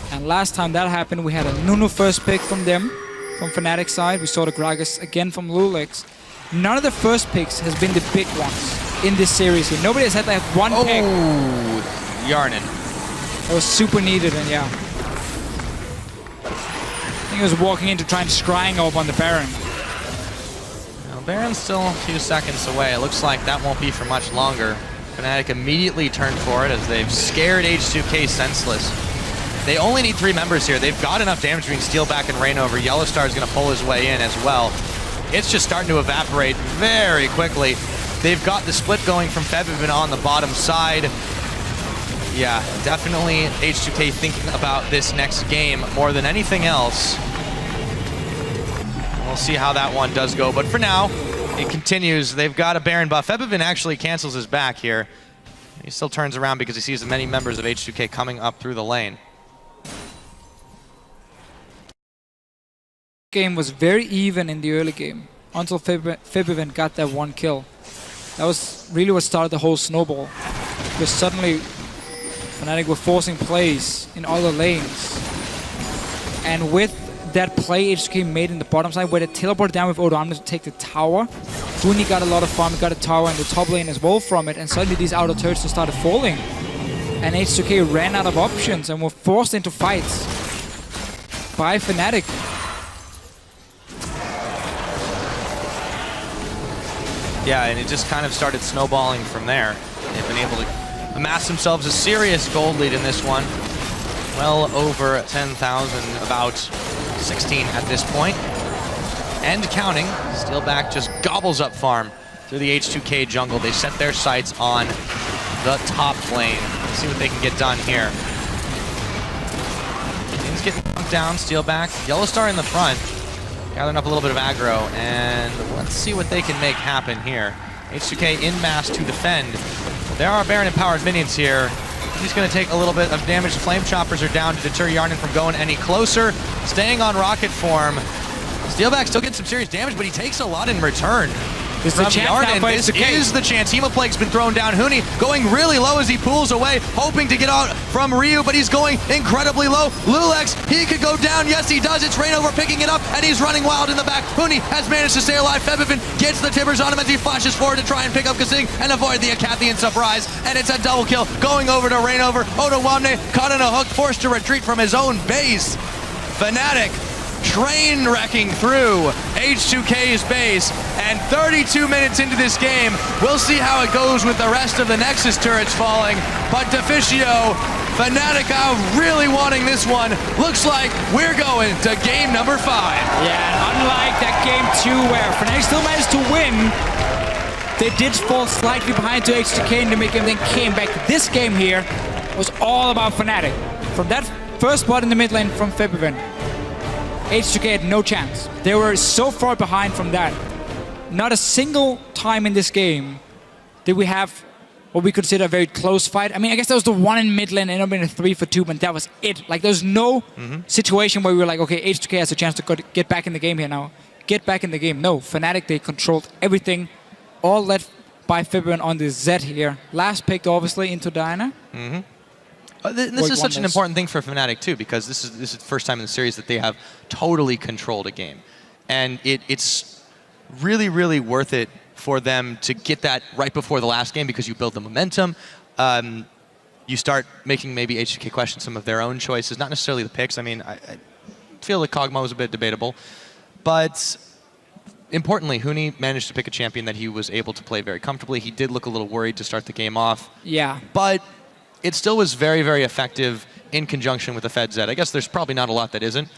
And last time that happened, we had a Nunu first pick from them, from Fnatic side. We saw the Gragas again from Eulcs. None of the first picks has been the big ones in this series here. Nobody has had that one pick. Oh, Yarnan. That was super needed, and yeah. I think he was walking in to try and scrying up on the Baron. Now, Baron's still a few seconds away. It looks like that won't be for much longer. Fnatic immediately turned for it as they've scared H2K senseless. They only need 3 members here. They've got enough damage between Steelback and Rainover. Yellowstar is going to pull his way in as well. It's just starting to evaporate very quickly. They've got the split going from Febiven on the bottom side. Yeah, definitely H2K thinking about this next game more than anything else. We'll see how that one does go, but for now, it continues. They've got a Baron buff. Febiven actually cancels his back here. He still turns around because he sees the many members of H2K coming up through the lane. Game was very even in the early game. until Febiven got that one kill. That was really what started the whole snowball. Because suddenly Fnatic were forcing plays in other lanes. And with that play H2K made in the bottom side where they teleported down with Odoamne to take the tower, Huni got a lot of farm, got a tower in the top lane as well from it, and suddenly these outer turrets just started falling. And H2K ran out of options and were forced into fights by Fnatic. Yeah, and it just kind of started snowballing from there. They've been able to amass themselves a serious gold lead in this one. Well over 10,000, about 16 at this point. And counting, Steelback just gobbles up farm through the H2K jungle. They set their sights on the top lane. Let's see what they can get done here. Things getting pumped down, Steelback. Yellowstar in the front, gathering up a little bit of aggro, and let's see what they can make happen here. H2K in mass to defend. There are Baron-empowered minions here. He's going to take a little bit of damage. Flame Choppers are down to deter Yarnan from going any closer. Staying on rocket form. Steelback still gets some serious damage, but he takes a lot in return. This is the chance now for This is the chance. Hemoplague's been thrown down. Huni going really low as he pulls away, hoping to get out from Ryu, but he's going incredibly low. Eulcs, he could go down. Yes, he does. It's Rainover picking it up, and he's running wild in the back. Huni has managed to stay alive. Febiven gets the Tibbers on him as he flashes forward to try and pick up Kasing and avoid the Acathian surprise. And it's a double kill going over to Rainover. Odoamne caught in a hook, forced to retreat from his own base. Fnatic train wrecking through H2K's base, and 32 minutes into this game, we'll see how it goes with the rest of the Nexus turrets falling, but Deficio, Fnatic out really wanting this one. Looks like we're going to game number 5. Yeah, and unlike that game 2 where Fnatic still managed to win, they did fall slightly behind to H2K in the mid game, then came back. This game here was all about Fnatic. From that first spot in the mid lane from Febiven, H2K had no chance. They were so far behind from that. Not a single time in this game did we have what we consider a very close fight. I mean, I guess there was the one in mid lane, ended up in a 3-for-2, but that was it. Like, there's no situation where we were like, okay, H2K has a chance to get back in the game here now. Get back in the game. No, Fnatic, they controlled everything. All led by Febiven on the Z here. Last picked, obviously, into Diana. This is such an important thing for Fnatic too, because this is the first time in the series that they have totally controlled a game, and it's really, really worth it for them to get that right before the last game, because you build the momentum. You start making maybe H2K question some of their own choices, not necessarily the picks. I mean, I feel like Kog'Maw was a bit debatable, but importantly, Huni managed to pick a champion that he was able to play very comfortably. He did look a little worried to start the game off. Yeah. But it still was very, very effective in conjunction with the Fed Z. I guess there's probably not a lot that isn't,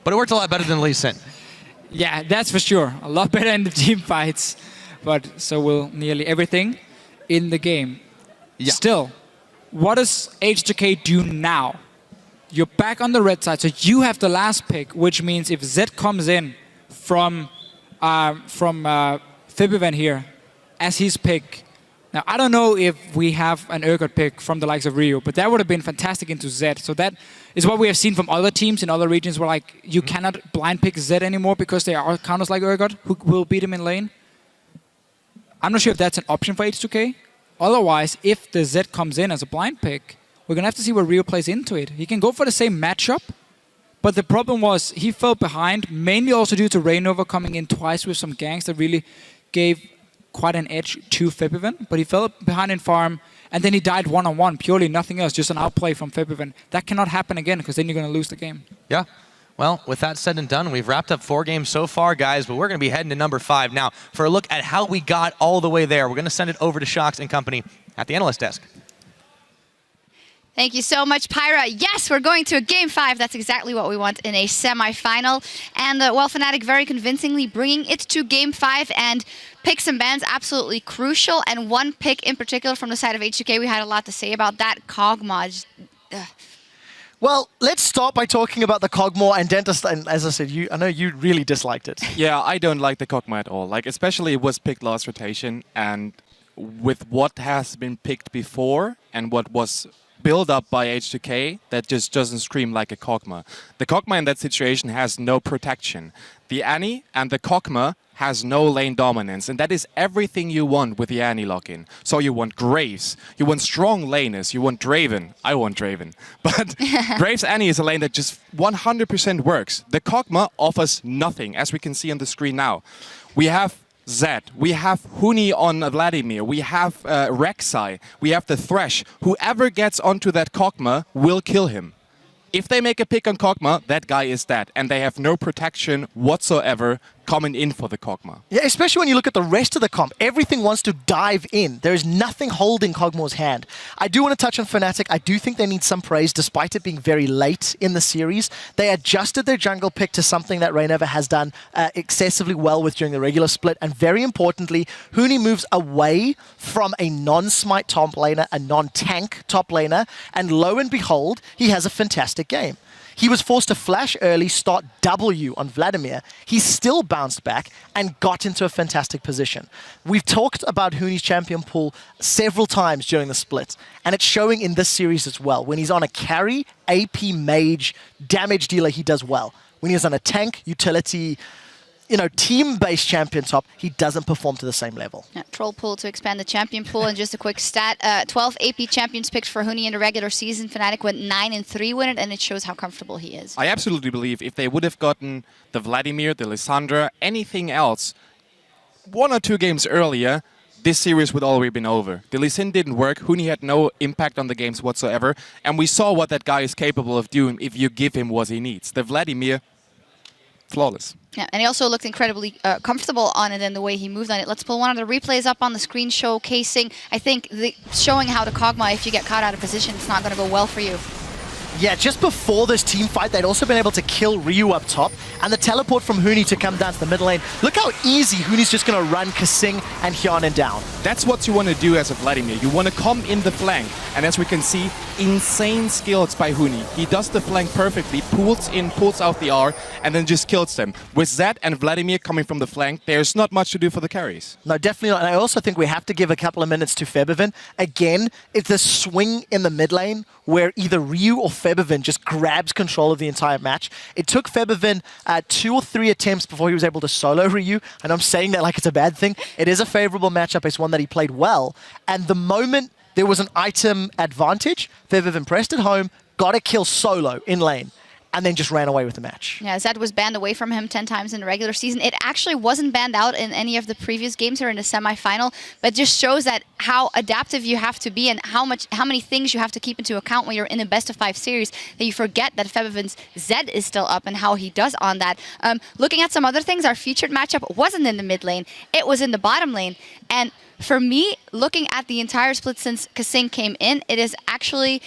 but it worked a lot better than Lee Sin. Yeah, that's for sure. A lot better in the team fights, but so will nearly everything in the game. Yeah. Still, what does H2K do now? You're back on the red side, so you have the last pick, which means if Z comes in from Febiven here as his pick. Now, I don't know if we have an Urgot pick from the likes of Rio, but that would have been fantastic into Z. So that is what we have seen from other teams in other regions where like you cannot blind pick Z anymore because there are counters like Urgot who will beat him in lane. I'm not sure if that's an option for H2K. Otherwise, if the Z comes in as a blind pick, we're going to have to see where Rio plays into it. He can go for the same matchup, but the problem was he fell behind, mainly also due to Rainover coming in twice with some ganks that really gave quite an edge to Febiven, but he fell behind in farm, and then he died one-on-one, purely nothing else, just an outplay from Febiven. That cannot happen again, because then you're going to lose the game. Yeah. Well, with that said and done, we've wrapped up 4 games so far, guys, but we're going to be heading to number 5 now for a look at how we got all the way there. We're going to send it over to Shox and company at the analyst desk. Thank you so much, Pyra. Yes, we're going to a Game 5. That's exactly what we want in a semi-final. And, well, Fnatic very convincingly bringing it to Game 5. And picks and bans absolutely crucial. And one pick in particular from the side of H2K, we had a lot to say about that. Kog'Maw. Well, let's start by talking about the Kog'Maw and Dentist. And as I said, I know you really disliked it. Yeah, I don't like the Kog'Maw at all. Like, especially it was picked last rotation. And with what has been picked before and what was build up by H2K, that just doesn't scream like a Kog'Maw. The Kog'Maw in that situation has no protection. The Annie and the Kog'Maw has no lane dominance, and that is everything you want with the Annie lock-in. So you want Graves, you want strong laners, you want Draven. I want Draven. But Graves Annie is a lane that just 100% works. The Kog'Maw offers nothing, as we can see on the screen now. We have Zed, we have Huni on Vladimir, we have Rek'Sai, we have the Thresh. Whoever gets onto that Kog'Maw will kill him. If they make a pick on Kog'Maw, that guy is dead, and they have no protection whatsoever coming in for the Kog'Maw. Yeah, especially when you look at the rest of the comp. Everything wants to dive in. There is nothing holding Kog'Maw's hand. I do want to touch on Fnatic. I do think they need some praise, despite it being very late in the series. They adjusted their jungle pick to something that Reignover has done excessively well with during the regular split. And very importantly, Huni moves away from a non-smite top laner, a non-tank top laner, and lo and behold, he has a fantastic game. He was forced to flash early, start W on Vladimir. He still bounced back and got into a fantastic position. We've talked about Huni's champion pool several times during the split, and it's showing in this series as well. When he's on a carry, AP, mage, damage dealer, he does well. When he's on a tank, utility, team-based champion top, he doesn't perform to the same level. Yeah, troll pool to expand the champion pool. And just a quick stat, 12 AP champions picked for Huni in the regular season. Fnatic went 9-3 with it, and it shows how comfortable he is. I absolutely believe if they would have gotten the Vladimir, the Lissandra, anything else, 1 or 2 games earlier, this series would already been over. The Lee Sin didn't work, Huni had no impact on the games whatsoever, and we saw what that guy is capable of doing if you give him what he needs. The Vladimir, flawless. Yeah, and he also looked incredibly comfortable on it and the way he moved on it. Let's pull one of the replays up on the screen showcasing, I think, showing how the Kog'Maw, if you get caught out of position, it's not going to go well for you. Yeah, just before this team fight, they'd also been able to kill Ryu up top, and the teleport from Huni to come down to the middle lane. Look how easy Huni's just going to run Kasing and Hyanin down. That's what you want to do as a Vladimir. You want to come in the flank, and as we can see, insane skills by Huni. He does the flank perfectly, pulls in, pulls out the R, and then just kills them. With Zed and Vladimir coming from the flank, there's not much to do for the carries. No, definitely not. And I also think we have to give a couple of minutes to Febiven. Again, it's the swing in the mid lane where either Ryu or Febiven just grabs control of the entire match. It took Febiven 2 or 3 attempts before he was able to solo Ryu, and I'm saying that like it's a bad thing. It is a favorable matchup. It's one that he played well, and the moment there was an item advantage, Febiven pressed it home, got a kill solo in lane, and then just ran away with the match. Yeah, Zed was banned away from him 10 times in the regular season. It actually wasn't banned out in any of the previous games here in the semifinal, but just shows that how adaptive you have to be and how many things you have to keep into account when you're in a best-of-5 series, that you forget that Febiven's Zed is still up and how he does on that. Looking at some other things, our featured matchup wasn't in the mid lane, it was in the bottom lane. And for me, looking at the entire split since Kasing came in, it is actually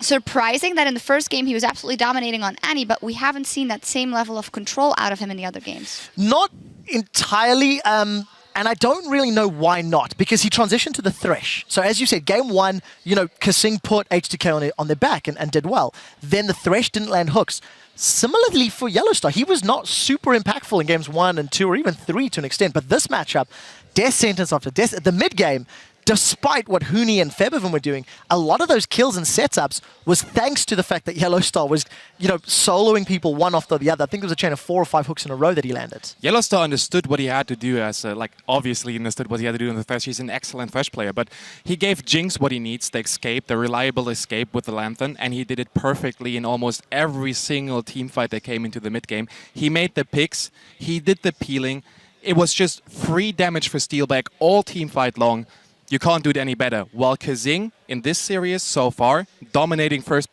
surprising that in the first game he was absolutely dominating on Annie, but we haven't seen that same level of control out of him in the other games. Not entirely, and I don't really know why not, because he transitioned to the Thresh. So as you said, game 1, Kasing put H2K on their back and did well. Then the Thresh didn't land hooks. Similarly for Yellowstar, he was not super impactful in games 1 and 2 or even 3 to an extent, but this matchup, death sentence after death, at the mid game, despite what Huni and Febiven were doing, a lot of those kills and setups was thanks to the fact that Yellowstar was, soloing people one after the other. I think there was a chain of 4 or 5 hooks in a row that he landed. Yellowstar understood what he had to do as, obviously understood what he had to do in the Thresh. He's an excellent Thresh player, but he gave Jinx what he needs, the escape, the reliable escape with the Lantern, and he did it perfectly in almost every single team fight that came into the mid game. He made the picks, he did the peeling. It was just free damage for Steelback all team fight long. You can't do it any better. While Kasing, in this series so far, dominating first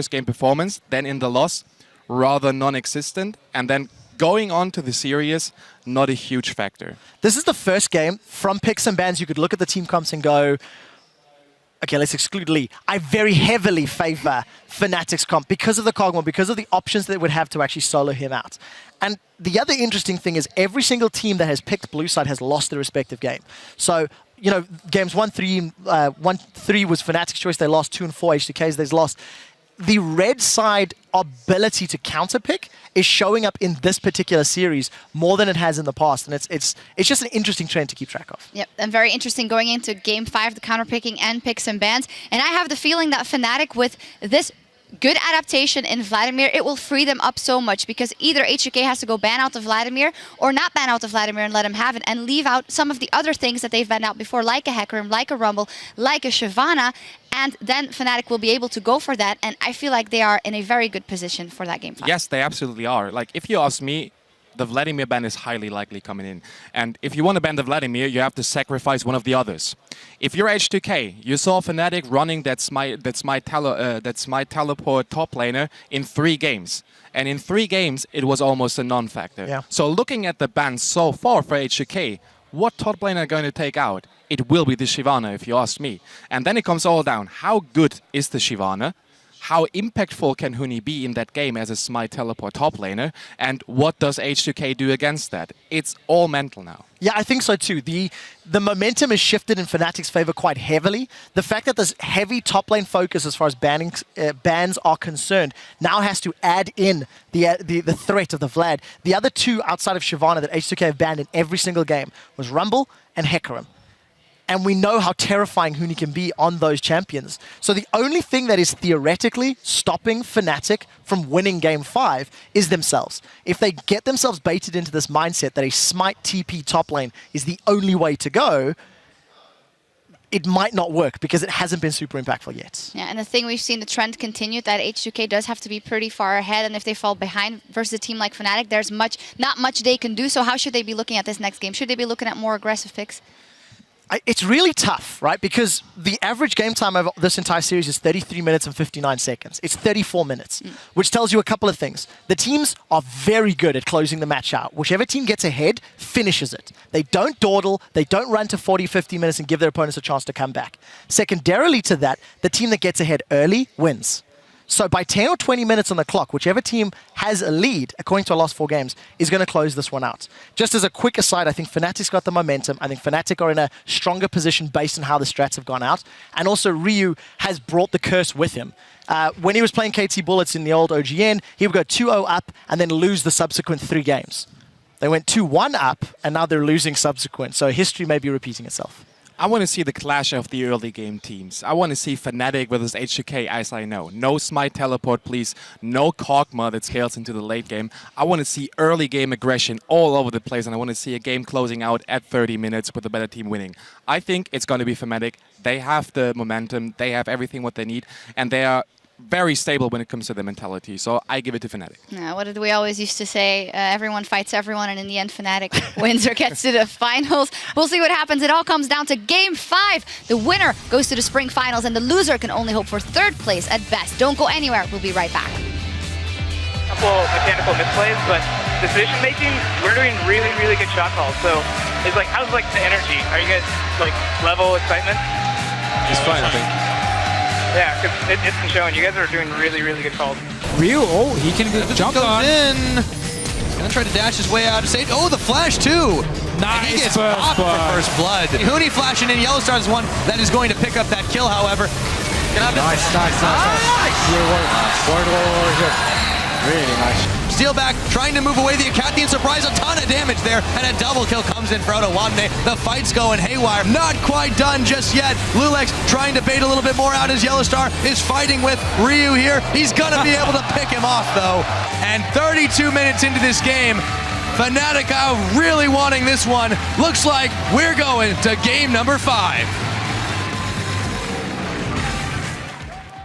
game performance, then in the loss, rather non-existent, and then going on to the series, not a huge factor. This is the first game from picks and bans. You could look at the team comps and go, okay, let's exclude Lee. I very heavily favor Fnatic's comp because of the Kog'Maw, because of the options that it would have to actually solo him out. And the other interesting thing is every single team that has picked blue side has lost their respective game. So, games 1-3 was Fnatic's choice. They lost 2 and 4 H2Ks. They lost. The red side ability to counterpick is showing up in this particular series more than it has in the past, and it's just an interesting trend to keep track of. Yep, and very interesting going into game 5, the counterpicking and picks and bans. And I have the feeling that Fnatic, with this good adaptation in Vladimir, it will free them up so much because either H2K has to go ban out of Vladimir or not ban out of Vladimir and let him have it and leave out some of the other things that they've banned out before, like a Hecarim, like a Rumble, like a Shyvana, and then Fnatic will be able to go for that, and I feel like they are in a very good position for that game 5. Yes, they absolutely are. Like, if you ask me, the Vladimir ban is highly likely coming in. And if you want to ban the Vladimir, you have to sacrifice one of the others. If you're H2K, you saw Fnatic running that's my teleport top laner in 3 games. And in 3 games, it was almost a non-factor. Yeah. So looking at the ban so far for H2K, what top laner are going to take out? It will be the Shyvana, if you ask me. And then it comes all down. How good is the Shyvana? How impactful can Huni be in that game as a Smite teleport top laner? And what does H2K do against that? It's all mental now. Yeah, I think so too. The momentum is shifted in Fnatic's favor quite heavily. The fact that there's heavy top lane focus as far as bans are concerned now has to add in the threat of the Vlad. The other 2 outside of Shyvana that H2K have banned in every single game was Rumble and Hecarim. And we know how terrifying Huni can be on those champions. So the only thing that is theoretically stopping Fnatic from winning Game 5 is themselves. If they get themselves baited into this mindset that a Smite TP top lane is the only way to go, it might not work because it hasn't been super impactful yet. Yeah, and the thing we've seen the trend continue that H2K does have to be pretty far ahead, and if they fall behind versus a team like Fnatic, there's not much they can do. So how should they be looking at this next game? Should they be looking at more aggressive picks? It's really tough, right? Because the average game time of this entire series is 33 minutes and 59 seconds. It's 34 minutes, which tells you a couple of things. The teams are very good at closing the match out. Whichever team gets ahead finishes it. They don't dawdle. They don't run to 40, 50 minutes and give their opponents a chance to come back. Secondarily to that, the team that gets ahead early wins. So by 10 or 20 minutes on the clock, whichever team has a lead, according to our last 4 games, is going to close this one out. Just as a quick aside, I think Fnatic's got the momentum. I think Fnatic are in a stronger position based on how the strats have gone out. And also Ryu has brought the curse with him. When he was playing KT Bullets in the old OGN, he would go 2-0 up and then lose the subsequent 3 games. They went 2-1 up and now they're losing subsequent. So history may be repeating itself. I want to see the clash of the early game teams. I want to see Fnatic versus H2K, as I know. No Smite teleport, please. No Kog'Maw that scales into the late game. I want to see early game aggression all over the place, and I want to see a game closing out at 30 minutes with the better team winning. I think it's going to be Fnatic. They have the momentum. They have everything what they need, and they are very stable when it comes to their mentality. So I give it to Fnatic. Yeah, what did we always used to say? Everyone fights everyone, and in the end, Fnatic wins or gets to the finals. We'll see what happens. It all comes down to Game 5. The winner goes to the Spring Finals, and the loser can only hope for 3rd place at best. Don't go anywhere. We'll be right back. Couple mechanical misplays, but decision making, we're doing really, really good shot calls. So it's like, how's like the energy? Are you guys like level excitement? It's fine, I think. Yeah, because it's been showing. You guys are doing really, really good calls. Ryu, oh, he can jump Goes on. in. Gonna try to dash his way out of stage. Oh, the flash too. Nice He gets first popped for blood. first blood. Huni flashing in. Yellowstar is one that is going to pick up that kill, however. Nice. Word. Really nice. Steel back, trying to move away the Acathian surprise, a ton of damage there, and a double kill comes in for Otawande. The fight's going haywire. Not quite done just yet. Eulcs trying to bait a little bit more out as Yellowstar is fighting with Ryu here. He's gonna be able to pick him off though. And 32 minutes into this game, Fnatic are really wanting this one. Looks like we're going to game number 5.